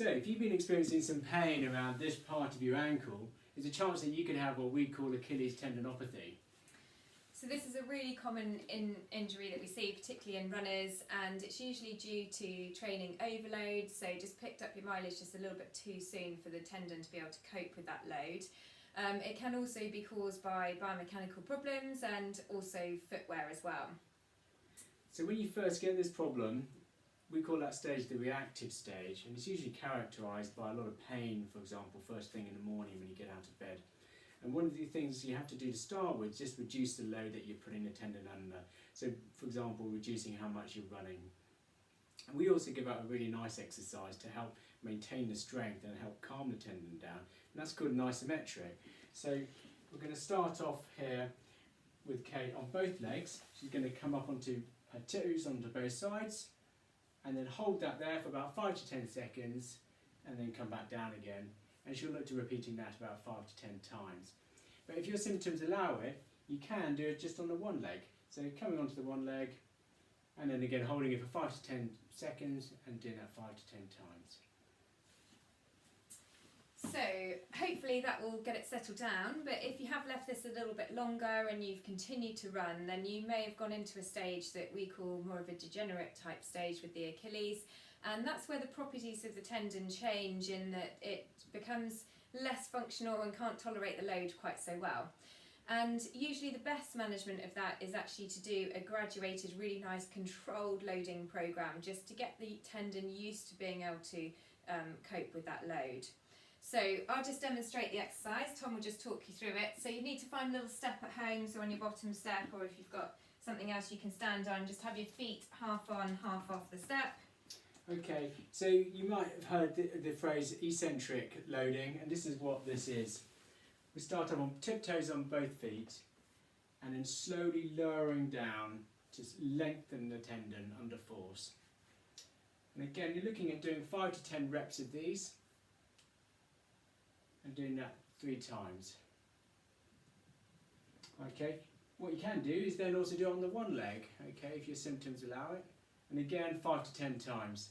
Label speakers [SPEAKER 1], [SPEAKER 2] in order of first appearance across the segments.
[SPEAKER 1] So if you've been experiencing some pain around this part of your ankle, there's a chance that you could have what we call Achilles tendinopathy.
[SPEAKER 2] So this is a really common injury that we see, particularly in runners, and it's usually due to training overload, so just picked up your mileage just a little bit too soon for the tendon to be able to cope with that load. It can also be caused by biomechanical problems and also footwear as well.
[SPEAKER 1] So when you first get this problem, we call that stage the reactive stage, and it's usually characterised by a lot of pain, for example, first thing in the morning when you get out of bed. And one of the things you have to do to start with is just reduce the load that you're putting the tendon under. So, for example, reducing how much you're running. And we also give out a really nice exercise to help maintain the strength and help calm the tendon down, and that's called an isometric. So we're going to start off here with Kate on both legs. She's going to come up onto her toes onto both sides, and then hold that there for about 5 to 10 seconds, and then come back down again. And she'll look to repeating that about 5 to 10 times. But if your symptoms allow it, you can do it just on the one leg. So coming onto the one leg, and then again holding it for 5 to 10 seconds, and doing that 5 to 10 times.
[SPEAKER 2] So hopefully that will get it settled down, but if you have left this a little bit longer and you've continued to run, then you may have gone into a stage that we call more of a degenerate type stage with the Achilles, and that's where the properties of the tendon change in that it becomes less functional and can't tolerate the load quite so well. And usually the best management of that is actually to do a graduated, really nice controlled loading program, just to get the tendon used to being able to cope with that load. So I'll just demonstrate the exercise. Tom will just talk you through it. So you need to find a little step at home, so on your bottom step, or if you've got something else you can stand on, just have your feet half on, half off the step.
[SPEAKER 1] Okay, so you might have heard the phrase eccentric loading, and this is what this is. We start up on tiptoes on both feet, and then slowly lowering down to lengthen the tendon under force. And again, you're looking at doing 5 to 10 reps of these, and doing that 3 times. Okay, what you can do is then also do it on the one leg, okay, if your symptoms allow it, and again 5 to 10 times.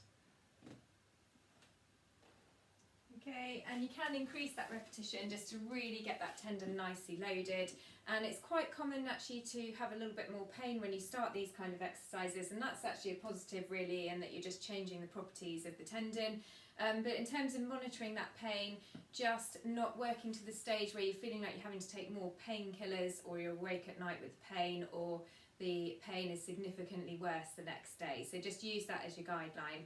[SPEAKER 2] Okay, and you can increase that repetition just to really get that tendon nicely loaded, and it's quite common actually to have a little bit more pain when you start these kind of exercises, and that's actually a positive really, in that you're just changing the properties of the tendon. But in terms of monitoring that pain, just not working to the stage where you're feeling like you're having to take more painkillers, or you're awake at night with pain, or the pain is significantly worse the next day. So just use that as your guideline.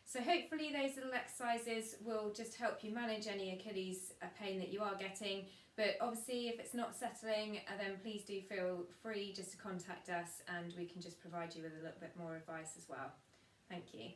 [SPEAKER 2] So hopefully those little exercises will just help you manage any Achilles pain that you are getting. But obviously if it's not settling, then please do feel free just to contact us, and we can just provide you with a little bit more advice as well. Thank you.